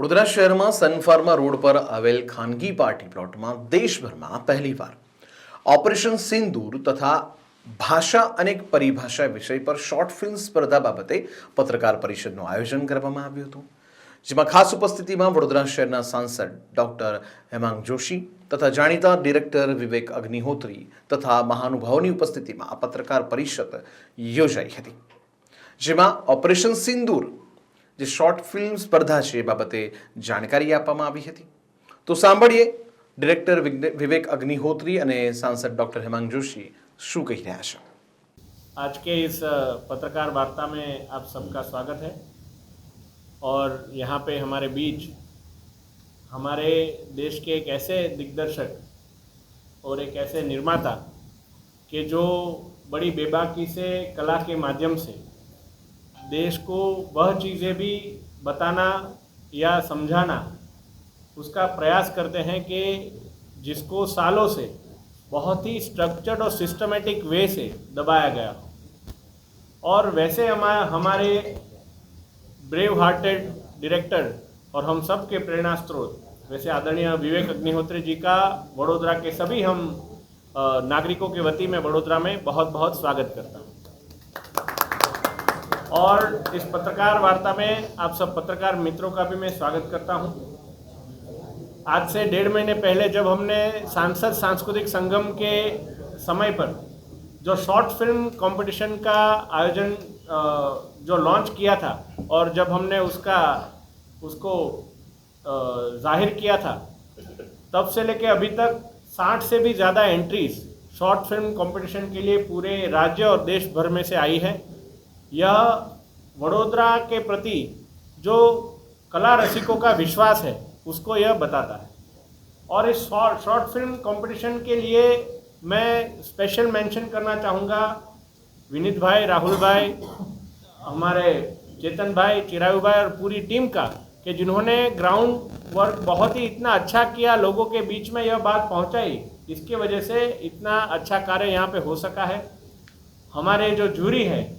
વડોદરા શહેરમાં Sun Pharma road પર આવેલ ખાનગી પાર્ટી પ્લોટમાં દેશભરમાં પહેલીવાર ઓપરેશન સિંદૂર તથા ભાષા અનેક પરિભાષા વિષય પર શોર્ટ ફિલ્મ સ્પર્ધા બાબતે પત્રકાર પરિષદનું આયોજન કરવામાં આવ્યું હતું, જેમાં ખાસ ઉપસ્થિતિમાં વડોદરા શહેરના સાંસદ ડોક્ટર હેમાંગ જોશી તથા જાણીતા ડિરેક્ટર વિવેક અગ્નિહોત્રી તથા મહાનુભાવોની ઉપસ્થિતિમાં આ પત્રકાર પરિષદ યોજાઈ હતી, જેમાં ઓપરેશન સિંદૂર જે શોર્ટ ફિલ્મ સ્પર્ધા છે એ બાબતે જાણકારી આપવામાં આવી હતી। તો સાંભળીએ ડિરેક્ટર વિવેક અગ્નિહોત્રી અને सांसद डॉक्टर हेमांग जोशी શું કહી રહ્યા છે। आज के इस पत्रकार वार्ता में आप सबका स्वागत है और यहाँ पे हमारे बीच हमारे देश के एक ऐसे दिग्दर्शक और एक ऐसे निर्माता के जो बड़ी बेबाकी से कला के माध्यम से देश को वह चीज़ें भी बताना या समझाना उसका प्रयास करते हैं कि जिसको सालों से बहुत ही स्ट्रक्चर्ड और सिस्टमेटिक वे से दबाया गया हो। और वैसे हमारे ब्रेव हार्टेड डायरेक्टर और हम सब के प्रेरणा स्रोत वैसे आदरणीय विवेक अग्निहोत्री जी का वडोदरा के सभी हम नागरिकों के वती में वडोदरा में बहुत बहुत स्वागत करता हूँ। और इस पत्रकार वार्ता में आप सब पत्रकार मित्रों का भी मैं स्वागत करता हूँ। आज से 1.5 महीने पहले जब हमने सांसद सांस्कृतिक संगम के समय पर जो शॉर्ट फिल्म कंपटीशन का आयोजन जो लॉन्च किया था और जब हमने उसको जाहिर किया था, तब से लेके अभी तक 60 से भी ज़्यादा एंट्रीज शॉर्ट फिल्म कंपटीशन के लिए पूरे राज्य और देश भर में से आई है। यह वडोदरा के प्रति जो कला रसिकों का विश्वास है उसको यह बताता है। और इस शॉर्ट फिल्म कंपटीशन के लिए मैं स्पेशल मेंशन करना चाहूँगा विनीत भाई, राहुल भाई, हमारे चेतन भाई, चिरायु भाई और पूरी टीम का, कि जिन्होंने ग्राउंड वर्क बहुत ही इतना अच्छा किया, लोगों के बीच में यह बात पहुँचाई, इसके वजह से इतना अच्छा कार्य यहाँ पे हो सका है। हमारे जो जूरी है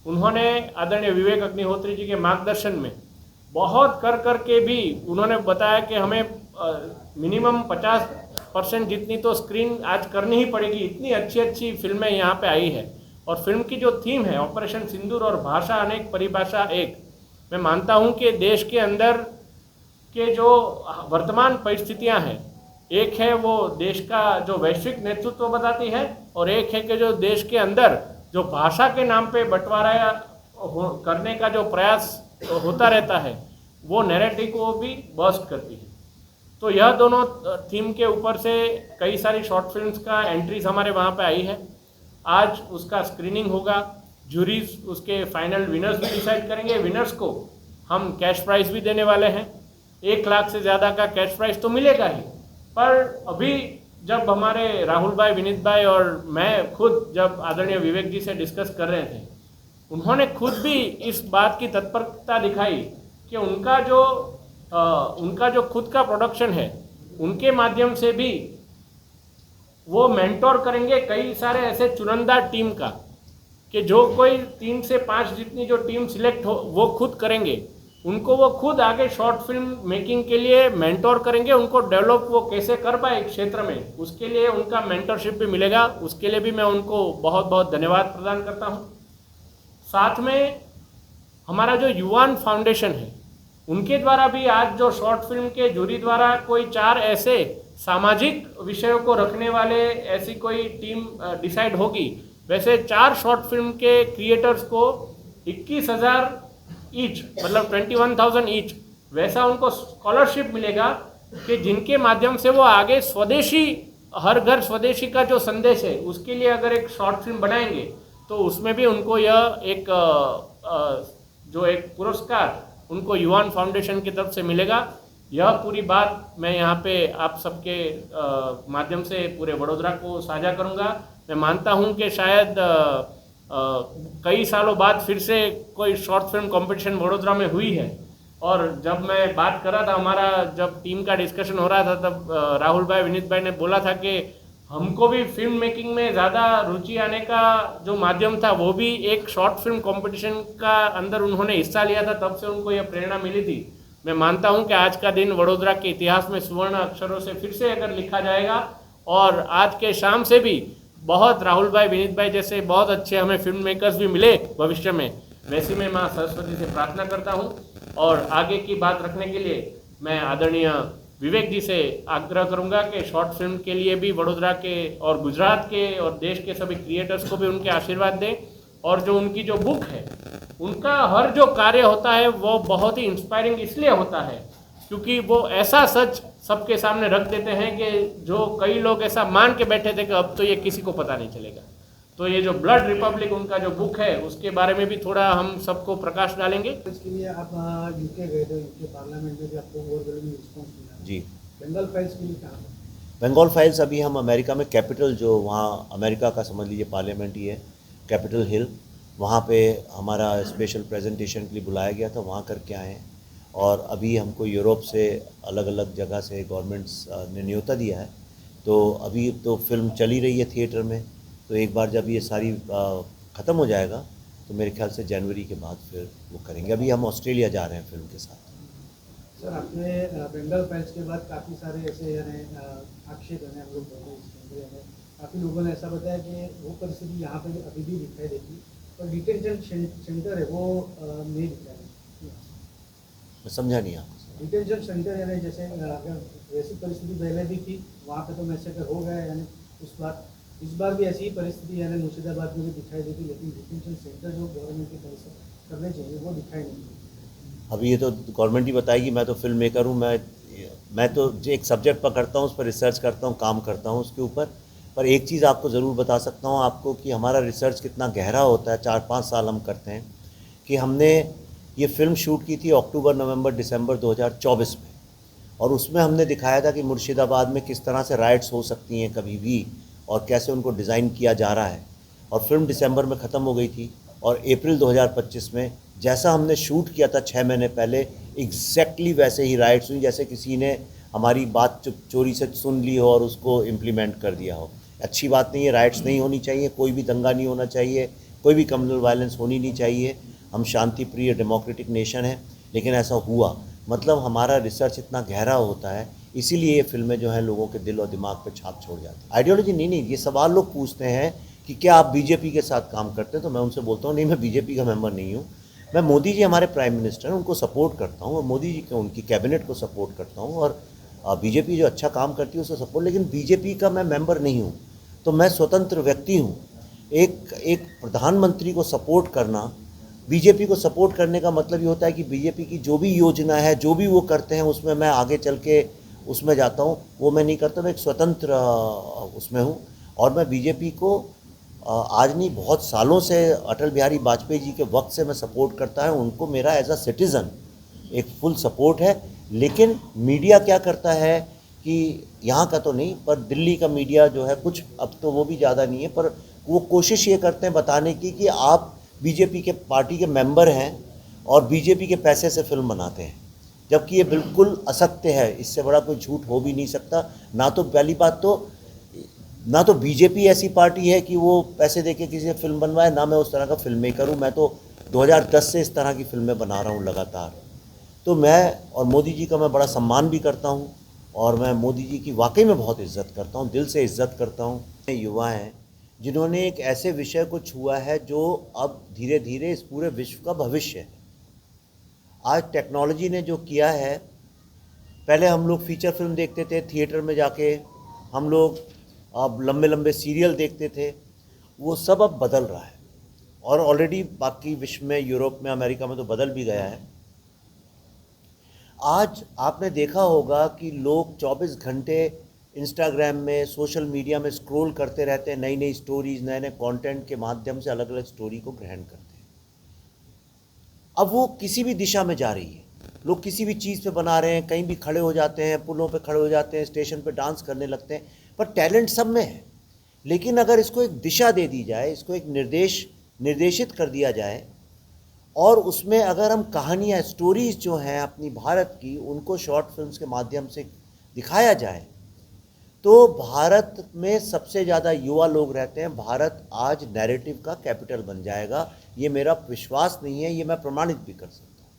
उन्होंने आदरणीय विवेक अग्निहोत्री जी के मार्गदर्शन में बहुत कर के भी उन्होंने बताया कि हमें मिनिमम 50% जितनी तो स्क्रीन आज करनी ही पड़ेगी, इतनी अच्छी फिल्में यहाँ पे आई है। और फिल्म की जो थीम है ऑपरेशन सिंदूर और भाषा अनेक परिभाषा एक, मैं मानता हूँ कि देश के अंदर के जो वर्तमान परिस्थितियाँ हैं, एक है वो देश का जो वैश्विक नेतृत्व बताती है और एक है कि जो देश के अंदर जो भाषा के नाम पे बंटवारा करने का जो प्रयास होता रहता है वो नैरेटिव को भी बर्स्ट करती है। तो यह दोनों थीम के ऊपर से कई सारी शॉर्ट फिल्म्स का एंट्रीज हमारे वहाँ पे आई है। आज उसका स्क्रीनिंग होगा, जूरीज उसके फाइनल विनर्स भी डिसाइड करेंगे। विनर्स को हम कैश प्राइज़ भी देने वाले हैं, 1 लाख से ज़्यादा का कैश प्राइज़ तो मिलेगा ही। पर अभी जब हमारे राहुल भाई, विनीत भाई और मैं खुद जब आदरणीय विवेक जी से डिस्कस कर रहे थे, उन्होंने खुद भी इस बात की तत्परता दिखाई कि उनका जो खुद का प्रोडक्शन है उनके माध्यम से भी वो मेंटोर करेंगे कई सारे ऐसे चुनिंदा टीम का, कि जो कोई 3 से 5 जितनी जो टीम सिलेक्ट हो वो खुद करेंगे, उनको वो खुद आगे शॉर्ट फिल्म मेकिंग के लिए मेंटोर करेंगे, उनको डेवलप वो कैसे कर पाए क्षेत्र में, उसके लिए उनका मेंटरशिप भी मिलेगा। उसके लिए भी मैं उनको बहुत बहुत धन्यवाद प्रदान करता हूँ। साथ में हमारा जो युवान फाउंडेशन है उनके द्वारा भी आज जो शॉर्ट फिल्म के जूरी द्वारा कोई 4 ऐसे सामाजिक विषयों को रखने वाले ऐसी कोई टीम डिसाइड होगी, वैसे 4 शॉर्ट फिल्म के क्रिएटर्स को 21,000 ईच, मतलब 21,000 ईच वैसा उनको स्कॉलरशिप मिलेगा, कि जिनके माध्यम से वो आगे स्वदेशी, हर घर स्वदेशी का जो संदेश है उसके लिए अगर एक शॉर्ट फिल्म बनाएंगे तो उसमें भी उनको यह एक पुरस्कार उनको युवान फाउंडेशन की तरफ से मिलेगा। यह पूरी बात मैं यहाँ पे आप सबके माध्यम से पूरे वडोदरा को साझा करूँगा। मैं मानता हूँ कि शायद कई सालों बाद फिर से कोई शॉर्ट फिल्म कंपटीशन वडोदरा में हुई है। और जब मैं बात कर रहा था, हमारा जब टीम का डिस्कशन हो रहा था, तब राहुल भाई, विनीत भाई ने बोला था कि हमको भी फिल्म मेकिंग में ज़्यादा रुचि आने का जो माध्यम था वो भी एक शॉर्ट फिल्म कंपटीशन का अंदर उन्होंने हिस्सा लिया था, तब से उनको यह प्रेरणा मिली थी। मैं मानता हूं कि आज का दिन वडोदरा के इतिहास में सुवर्ण अक्षरों से फिर से अगर लिखा जाएगा और आज के शाम से भी बहुत राहुल भाई, विनीत भाई जैसे बहुत अच्छे हमें फिल्म मेकर्स भी मिले भविष्य में, वैसी मैं माँ सरस्वती से प्रार्थना करता हूँ। और आगे की बात रखने के लिए मैं आदरणीय विवेक जी से आग्रह करूंगा कि शॉर्ट फिल्म के लिए भी वडोदरा के और गुजरात के और देश के सभी क्रिएटर्स को भी उनके आशीर्वाद दें। और जो उनकी जो बुक है, उनका हर जो कार्य होता है वो बहुत ही इंस्पायरिंग इसलिए होता है क्योंकि वो ऐसा सच सबके सामने रख देते हैं कि जो कई लोग ऐसा मान के बैठे थे कि अब तो ये किसी को पता नहीं चलेगा। तो ये जो ब्लड रिपब्लिक उनका जो बुक है उसके बारे में भी थोड़ा हम सबको प्रकाश डालेंगे। इसके लिए आप यूके गए थे, यूके पार्लियामेंट में भी आपको ओवरवेलमिंग रिस्पॉन्स मिला जी। बंगाल फाइल्स के लिए कहाँ बंगाल फाइल्स अभी हम अमेरिका में कैपिटल, जो वहाँ अमेरिका का समझ लीजिए पार्लियामेंट ही है, कैपिटल हिल, वहाँ पे हमारा स्पेशल प्रेजेंटेशन के लिए बुलाया गया था, वहाँ करके आए हैं। और अभी हमको यूरोप से अलग अलग जगह से गवर्नमेंट्स ने न्योता दिया है, तो अभी तो फिल्म चली रही है थिएटर में, तो एक बार जब ये सारी ख़त्म हो जाएगा तो मेरे ख्याल से जनवरी के बाद फिर वो करेंगे। अभी हम ऑस्ट्रेलिया जा रहे हैं फिल्म के साथ। सर, आपने बंगाल फाइल्स के बाद काफ़ी सारे ऐसे यानी आक्षेप हैं हम लोग बोलते हैं इसके अंदर, यानी काफ़ी लोगों ने ऐसा बताया कि वो परिस्थिति यहाँ पे अभी भी दिखाई देती है और डिटेंशन सेंटर है वो नहीं दिखा है। मैं समझा नहीं आपको। डिटेंशन सेंटर यानी जैसे अगर वैसी परिस्थिति पहले भी थी, वहाँ पे तो मैसेकर हो गया, यानी इस बार भी ऐसी ही परिस्थिति यानी मुर्शिदाबाद में भी दिखाई देती, लेकिन डिटेंशन सेंटर जो गवर्नमेंट की तरफ से करने चाहिए वो दिखाई नहीं देती। अभी ये तो गवर्नमेंट ही बताएगी, मैं तो फिल्म मेकर हूँ, मैं तो जो एक सब्जेक्ट पकड़ता हूँ उस पर रिसर्च करता हूँ, काम करता हूँ उसके ऊपर। पर एक चीज़ आपको ज़रूर बता सकता हूँ आपको कि हमारा रिसर्च कितना गहरा होता है, 4-5 साल हम करते हैं। कि हमने ये फ़िल्म शूट की थी अक्टूबर, नवंबर, दिसंबर 2024 में, और उसमें हमने दिखाया था कि मुर्शिदाबाद में किस तरह से राइट्स हो सकती हैं कभी भी और कैसे उनको डिज़ाइन किया जा रहा है। और फिल्म दिसंबर में ख़त्म हो गई थी और अप्रैल 2025 में जैसा हमने शूट किया था 6 महीने पहले, एग्जैक्टली वैसे ही राइट्स हुई, जैसे किसी ने हमारी बात चोरी से सुन ली हो और उसको इम्प्लीमेंट कर दिया हो। अच्छी बात नहीं है, राइट्स नहीं होनी चाहिए, कोई भी दंगा नहीं होना चाहिए, कोई भी कम्युनल वायलेंस होनी नहीं चाहिए। हम शांति प्रिय डेमोक्रेटिक नेशन है, लेकिन ऐसा हुआ, मतलब हमारा रिसर्च इतना गहरा होता है, इसीलिए ये फिल्में जो हैं लोगों के दिल और दिमाग पे छाप छोड़ जाती हैं। आइडियोलॉजी नहीं, ये सवाल लोग पूछते हैं कि क्या आप बीजेपी के साथ काम करते हैं, तो मैं उनसे बोलता हूँ नहीं, मैं बीजेपी का मेंबर नहीं हूँ। मैं मोदी जी हमारे प्राइम मिनिस्टर हैं, उनको सपोर्ट करता हूँ और मोदी जी को, उनकी कैबिनेट को सपोर्ट करता हूँ और बीजेपी जो अच्छा काम करती है उसको सपोर्ट, लेकिन बीजेपी का मैं मेंबर नहीं हूँ, तो मैं स्वतंत्र व्यक्ति हूँ। एक प्रधानमंत्री को सपोर्ट करना, बीजेपी को सपोर्ट करने का मतलब ये होता है कि बीजेपी की जो भी योजना है, जो भी वो करते हैं उसमें मैं आगे चल के उसमें जाता हूँ, वो मैं नहीं करता। मैं एक स्वतंत्र उसमें हूँ और मैं बीजेपी को आज नहीं, बहुत सालों से, अटल बिहारी वाजपेयी जी के वक्त से मैं सपोर्ट करता है उनको। मेरा एज अ सिटीज़न एक फुल सपोर्ट है। लेकिन मीडिया क्या करता है कि यहाँ का तो नहीं, पर दिल्ली का मीडिया जो है कुछ, अब तो वो भी ज़्यादा नहीं है, पर वो कोशिश ये करते हैं बताने की कि आप बीजेपी के पार्टी के मेंबर हैं और बीजेपी के पैसे से फिल्म बनाते हैं, जबकि ये बिल्कुल असत्य है। इससे बड़ा कोई झूठ हो भी नहीं सकता। ना तो पहली बात तो, ना तो बीजेपी ऐसी पार्टी है कि वो पैसे देके किसी से फिल्म बनवाए, ना मैं उस तरह का फिल्म मेकर हूँ। मैं तो 2010 से इस तरह की फिल्में बना रहा हूँ लगातार। तो मैं और मोदी जी का मैं बड़ा सम्मान भी करता हूँ और मैं मोदी जी की वाकई में बहुत इज्जत करता हूँ, दिल से इज्जत करता हूँ। युवा हैं जिन्होंने एक ऐसे विषय को छुआ है जो अब धीरे धीरे इस पूरे विश्व का भविष्य है। आज टेक्नोलॉजी ने जो किया है, पहले हम लोग फीचर फिल्म देखते थे थिएटर में जाके, हम लोग अब लंबे लंबे सीरियल देखते थे, वो सब अब बदल रहा है और ऑलरेडी बाकी विश्व में, यूरोप में, अमेरिका में तो बदल भी गया है। आज आपने देखा होगा कि लोग 24 घंटे इंस्टाग्राम में, सोशल मीडिया में स्क्रॉल करते रहते हैं, नई नई स्टोरीज, नए नए कंटेंट के माध्यम से अलग अलग स्टोरी को ग्रहण करते हैं। अब वो किसी भी दिशा में जा रही है, लोग किसी भी चीज़ पे बना रहे हैं, कहीं भी खड़े हो जाते हैं, पुलों पे खड़े हो जाते हैं, स्टेशन पे डांस करने लगते हैं, पर टैलेंट सब में है। लेकिन अगर इसको एक दिशा दे दी जाए, इसको एक निर्देशित कर दिया जाए और उसमें अगर हम कहानियाँ, स्टोरीज़ जो हैं अपनी भारत की, उनको शॉर्ट फिल्म्स के माध्यम से दिखाया जाए, तो भारत में सबसे ज़्यादा युवा लोग रहते हैं। भारत आज नैरेटिव का कैपिटल बन जाएगा, ये मेरा विश्वास नहीं है, ये मैं प्रमाणित भी कर सकता हूँ।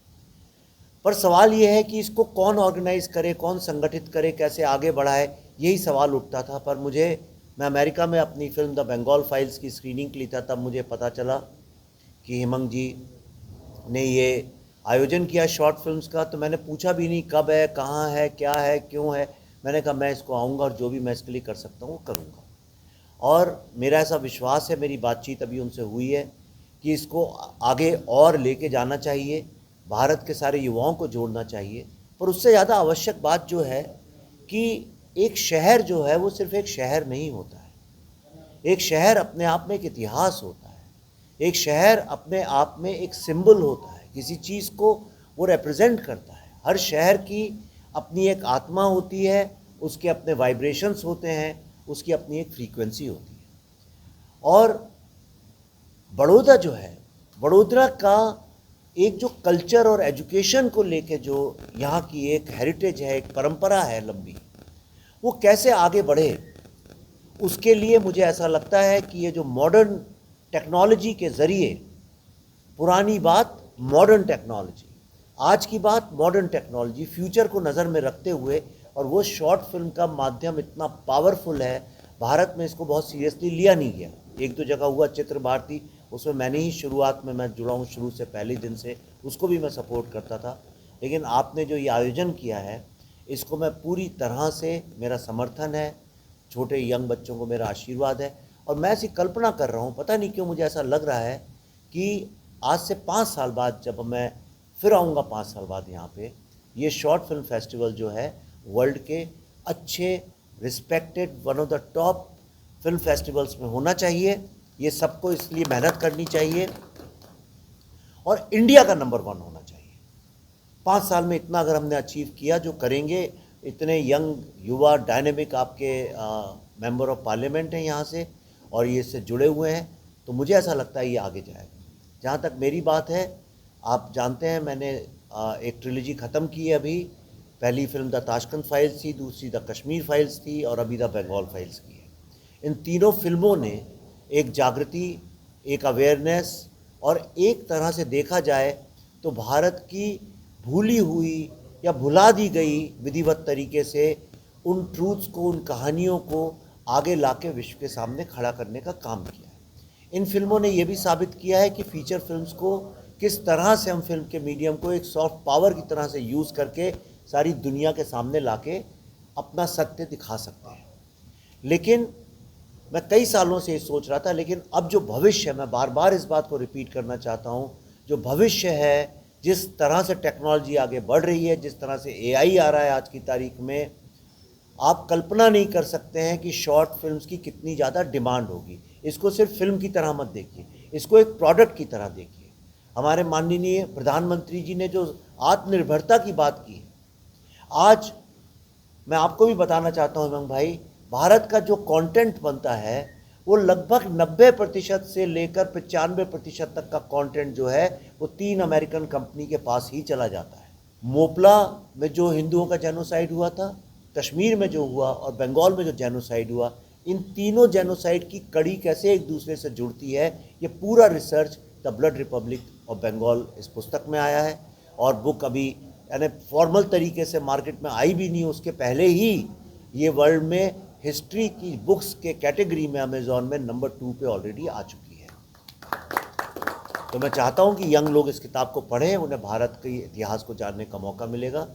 पर सवाल ये है कि इसको कौन ऑर्गेनाइज करे, कौन संगठित करे, कैसे आगे बढ़ाए, यही सवाल उठता था। पर मैं अमेरिका में अपनी फिल्म द बंगाल फाइल्स की स्क्रीनिंग के लिए था, तब मुझे पता चला कि हेमंत जी ने ये आयोजन किया शॉर्ट फिल्म्स का। तो मैंने पूछा भी नहीं कब है, कहाँ है, क्या है, क्यों है। मैंने कहा मैं इसको आऊँगा और जो भी मैं इसके लिए कर सकता हूँ वो करूँगा। और मेरा ऐसा विश्वास है, मेरी बातचीत अभी उनसे हुई है कि इसको आगे और लेके जाना चाहिए, भारत के सारे युवाओं को जोड़ना चाहिए। पर उससे ज़्यादा आवश्यक बात जो है कि एक शहर जो है वो सिर्फ एक शहर नहीं होता है। एक शहर अपने आप में एक इतिहास होता है। एक शहर अपने आप में एक सिंबल होता है, किसी चीज़ को वो रिप्रेजेंट करता है। हर शहर की अपनी एक आत्मा होती है, उसके अपने वाइब्रेशंस होते हैं, उसकी अपनी एक फ्रीक्वेंसी होती है। और बड़ौदा जो है, वडोदरा का एक जो कल्चर और एजुकेशन को लेके जो यहाँ की एक हेरिटेज है, एक परंपरा है लंबी, वो कैसे आगे बढ़े, उसके लिए मुझे ऐसा लगता है कि ये जो मॉडर्न टेक्नोलॉजी के ज़रिए, पुरानी बात मॉडर्न टेक्नोलॉजी, आज की बात मॉडर्न टेक्नोलॉजी, फ्यूचर को नज़र में रखते हुए, और वो शॉर्ट फिल्म का माध्यम इतना पावरफुल है, भारत में इसको बहुत सीरियसली लिया नहीं गया। एक दो जगह हुआ, चित्र भारती, उसमें मैंने ही शुरुआत में, मैं जुड़ा हूँ शुरू से, पहले दिन से, उसको भी मैं सपोर्ट करता था। लेकिन आपने जो ये आयोजन किया है, इसको मैं पूरी तरह से, मेरा समर्थन है, छोटे यंग बच्चों को मेरा आशीर्वाद है। और मैं ऐसी कल्पना कर रहा हूँ, पता नहीं क्यों मुझे ऐसा लग रहा है कि आज से 5 साल बाद जब मैं फिर आऊँगा, 5 साल बाद यहाँ पे, ये शॉर्ट फिल्म फेस्टिवल जो है वर्ल्ड के अच्छे, respected, one of the top film festivals में होना चाहिए। ये सबको इसलिए मेहनत करनी चाहिए और इंडिया का नंबर 1 होना चाहिए। 5 साल में इतना अगर हमने अचीव किया, जो करेंगे, इतने यंग, युवा, डायनेमिक आपके मेंबर ऑफ पार्लियामेंट हैं यहाँ से, और ये इससे जुड़े हुए हैं, तो मुझे ऐसा लगता है ये आगे जाएगा। जहाँ तक मेरी बात है, आप जानते हैं मैंने एक ट्रिलॉजी ख़त्म की है अभी। पहली फिल्म द ताशकंद फाइल्स थी, दूसरी द कश्मीर फाइल्स थी, और अभी द बंगाल फाइल्स की है। इन तीनों फिल्मों ने एक जागृति, एक अवेयरनेस, और एक तरह से देखा जाए तो भारत की भूली हुई या भुला दी गई विधिवत तरीके से उन ट्रूथ्स को, उन कहानियों को आगे लाके विश्व के सामने खड़ा करने का काम किया है। इन फिल्मों ने ये भी साबित किया है कि फीचर फिल्म्स को किस तरह से हम फिल्म के मीडियम को एक सॉफ्ट पावर की तरह से यूज़ करके सारी दुनिया के सामने लाके अपना सत्य दिखा सकते हैं। लेकिन मैं कई सालों से ये सोच रहा था, लेकिन अब जो भविष्य है, मैं बार बार इस बात को रिपीट करना चाहता हूँ, जो भविष्य है, जिस तरह से टेक्नोलॉजी आगे बढ़ रही है, जिस तरह से AI आ रहा है आज की तारीख में, आप कल्पना नहीं कर सकते हैं कि शॉर्ट फिल्म्स की कितनी ज़्यादा डिमांड होगी। इसको सिर्फ फिल्म की तरह मत देखिए, इसको एक प्रोडक्ट की तरह देखिए। हमारे माननीय प्रधानमंत्री जी ने जो आत्मनिर्भरता की बात की है, आज मैं आपको भी बताना चाहता हूँ हेमंत भाई, भारत का जो कंटेंट बनता है वो लगभग 90% से लेकर 95% तक का कंटेंट जो है वो 3 अमेरिकन कंपनी के पास ही चला जाता है। मोपला में जो हिंदुओं का जेनोसाइड हुआ था, कश्मीर में जो हुआ, और बंगाल में जो जेनोसाइड हुआ, इन तीनों जेनोसाइड की कड़ी कैसे एक दूसरे से जुड़ती है, ये पूरा research the blood republic of Bengal इस पुस्तक में आया है। और बुक अभी यानी फॉर्मल तरीके से मार्केट में आई भी नहीं, उसके पहले ही ये वर्ल्ड में हिस्ट्री की बुक्स के कैटेगरी में अमेज़ॉन में नंबर 2 पे ऑलरेडी आ चुकी है। तो मैं चाहता हूँ कि यंग लोग इस किताब को पढ़ें, उन्हें भारत के इतिहास को जानने का मौका मिलेगा।